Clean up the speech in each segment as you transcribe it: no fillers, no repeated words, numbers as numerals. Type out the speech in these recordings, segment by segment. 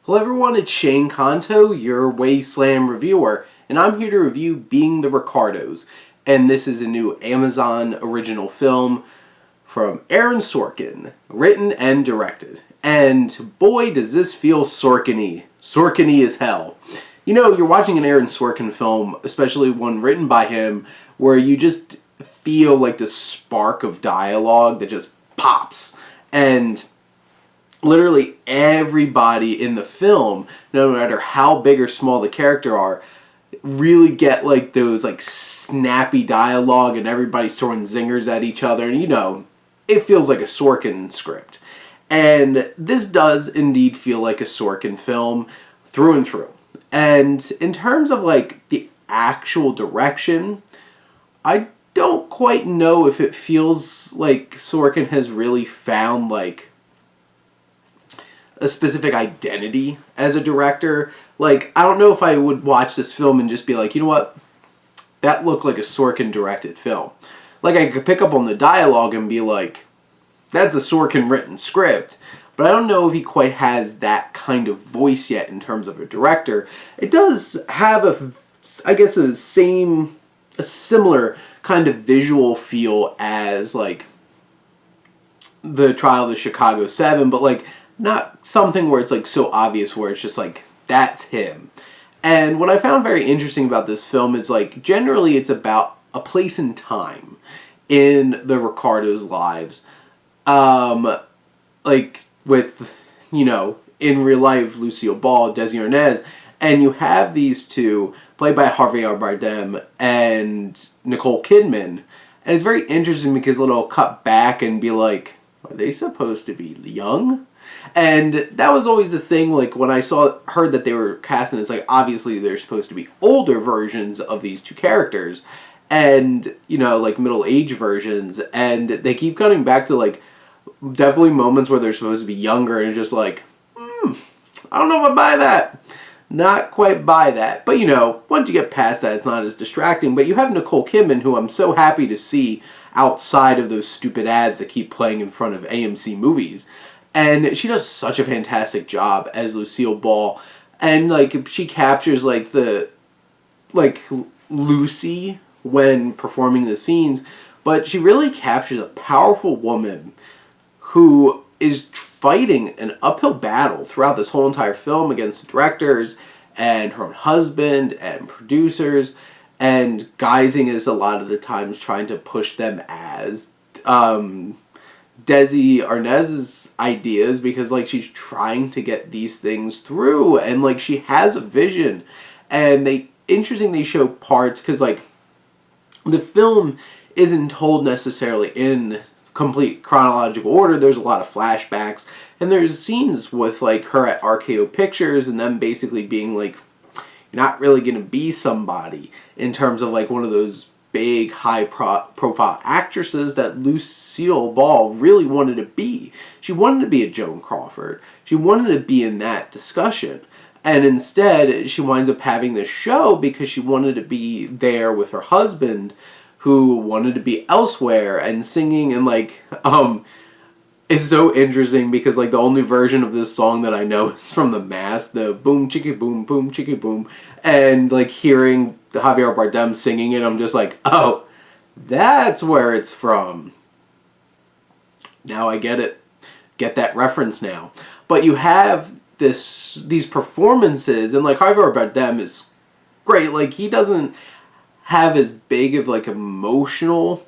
Hello everyone, it's Shane Kanto, your Wasteland reviewer, and I'm here to review Being the Ricardos. And this is a new Amazon original film from Aaron Sorkin, written and directed. And boy, does this feel Sorkin-y. Sorkin-y as hell. You know, you're watching an Aaron Sorkin film, especially one written by him, where you just feel like the spark of dialogue that just pops. And literally everybody in the film, no matter how big or small the character are, really get like those like snappy dialogue and everybody's throwing zingers at each other. And you know, it feels like a Sorkin script. And this does indeed feel like a Sorkin film through and through. And in terms of like the actual direction, I don't quite know if it feels like Sorkin has really found like a specific identity as a director. Like, I don't know if I would watch this film and just be like, you know what? That looked like a Sorkin directed film. Like, I could pick up on the dialogue and be like, that's a Sorkin written script. But I don't know if he quite has that kind of voice yet in terms of a director. It does have a similar kind of visual feel as like the Trial of the Chicago 7, but like not something where it's like so obvious where it's just like, that's him. And what I found very interesting about this film is like, generally it's about a place and time in the Ricardos' lives. Like with, you know, in real life, Lucille Ball, Desi Arnaz, and you have these two, played by Javier Bardem and Nicole Kidman. And it's very interesting because it'll cut back and be like, are they supposed to be young? And that was always the thing, like, when I heard that they were casting, it's like, obviously they're supposed to be older versions of these two characters, and, you know, like, middle-aged versions, and they keep cutting back to, like, definitely moments where they're supposed to be younger, and just like, I don't know if I buy that. Not quite buy that. But, you know, once you get past that, it's not as distracting. But you have Nicole Kidman, who I'm so happy to see outside of those stupid ads that keep playing in front of AMC movies. And she does such a fantastic job as Lucille Ball. And, like, she captures, like, Lucy when performing the scenes. But she really captures a powerful woman who is fighting an uphill battle throughout this whole entire film against directors and her own husband and producers. And guising is a lot of the times trying to push them as Desi Arnaz's ideas, because like she's trying to get these things through and like she has a vision. And they show parts because like the film isn't told necessarily in complete chronological order. There's a lot of flashbacks and there's scenes with like her at RKO Pictures and them basically being like, you're not really going to be somebody in terms of like one of those big high profile actresses that Lucille Ball really wanted to be. She wanted to be a Joan Crawford. She wanted to be in that discussion. And instead she winds up having this show because she wanted to be there with her husband who wanted to be elsewhere and singing. And like it's so interesting because like the only version of this song that I know is from The Mask, the boom chicka boom, and like hearing Javier Bardem singing it, I'm just like, oh, that's where it's from. Now I get it. Get that reference now. But you have these performances, and like Javier Bardem is great. Like he doesn't have as big of like emotional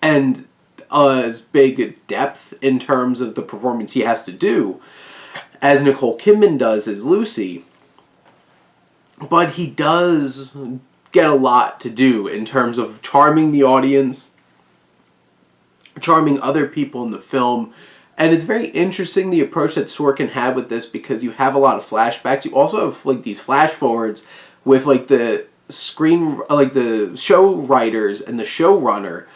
and as big depth in terms of the performance he has to do as Nicole Kidman does as Lucy. But he does get a lot to do in terms of charming the audience, charming other people in the film. And it's very interesting the approach that Sorkin had with this because you have a lot of flashbacks. You also have like these flash forwards with like the show writers and the showrunner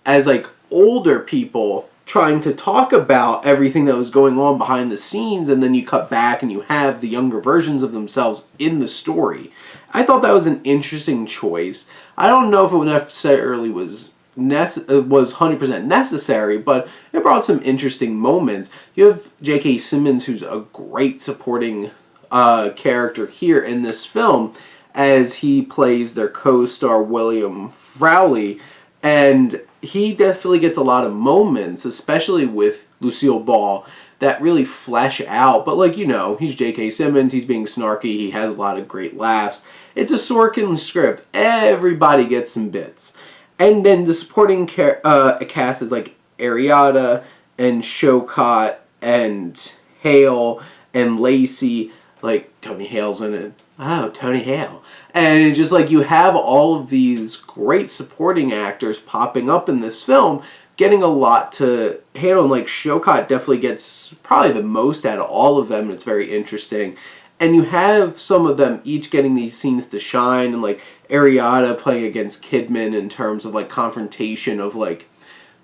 as like older people trying to talk about everything that was going on behind the scenes, and then you cut back and you have the younger versions of themselves in the story. I thought that was an interesting choice. I don't know if it necessarily was was 100% necessary, but it brought some interesting moments. You have J.K. Simmons, who's a great supporting character here in this film, as he plays their co-star William Frawley, and he definitely gets a lot of moments, especially with Lucille Ball, that really flesh out. But, like, you know, he's J.K. Simmons, he's being snarky, he has a lot of great laughs. It's a Sorkin script. Everybody gets some bits. And then the supporting cast is like Arianda and Shawkat and Hale and Lacy. Like, Tony Hale's in it. Oh, Tony Hale. And just like you have all of these great supporting actors popping up in this film, getting a lot to handle. And like Shawkat definitely gets probably the most out of all of them. And it's very interesting. And you have some of them each getting these scenes to shine, and like Arianda playing against Kidman in terms of like confrontation of like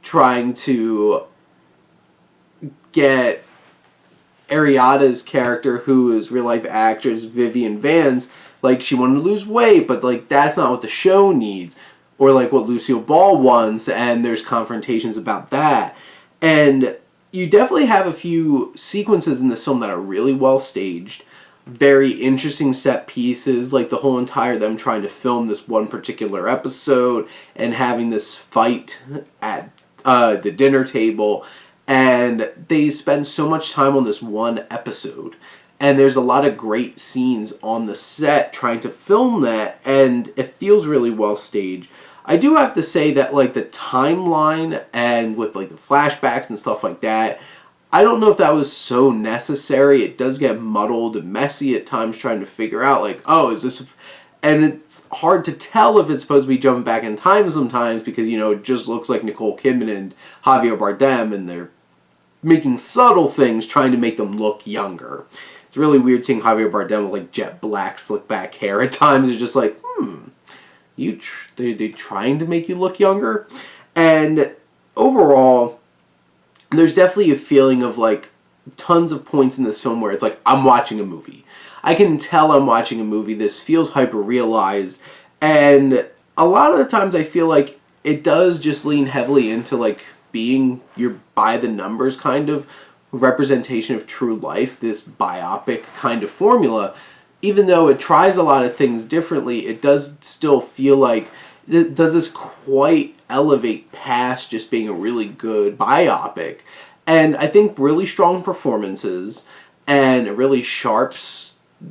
trying to get Ariada's character, who is real life actress Vivian Vance, like she wanted to lose weight, but like that's not what the show needs, or like what Lucille Ball wants, and there's confrontations about that. And you definitely have a few sequences in this film that are really well staged. Very interesting set pieces, like the whole entire them trying to film this one particular episode and having this fight at the dinner table, and they spend so much time on this one episode, and there's a lot of great scenes on the set trying to film that, and it feels really well staged. I do have to say that like the timeline and with like the flashbacks and stuff like that, I don't know if that was so necessary. It does get muddled and messy at times trying to figure out, like, oh, is this... And it's hard to tell if it's supposed to be jumping back in time sometimes because, you know, it just looks like Nicole Kidman and Javier Bardem, and they're making subtle things trying to make them look younger. It's really weird seeing Javier Bardem with, like, jet black, slick back hair at times. It's just like, they trying to make you look younger? And overall, there's definitely a feeling of like tons of points in this film where it's like I'm watching a movie. I can tell I'm watching a movie. This feels hyper-realized, and a lot of the times I feel like it does just lean heavily into like being your by-the-numbers kind of representation of true life, this biopic kind of formula. Even though it tries a lot of things differently, it does still feel like does this quite elevate past just being a really good biopic. And I think really strong performances and a really sharp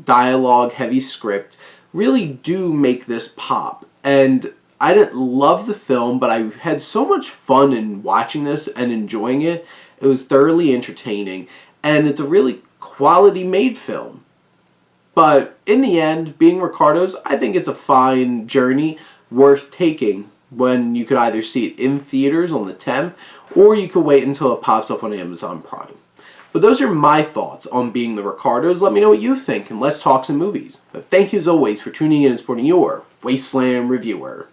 dialogue heavy script really do make this pop. And I didn't love the film, but I had so much fun in watching this and enjoying it. It was thoroughly entertaining, and it's a really quality made film. But in the end, being Ricardos, I think it's a fine journey worth taking when you could either see it in theaters on the 10th, or you could wait until it pops up on Amazon Prime. But those are my thoughts on Being the Ricardos. Let me know what you think, and let's talk some movies. But thank you as always for tuning in and supporting your Wasteland reviewer.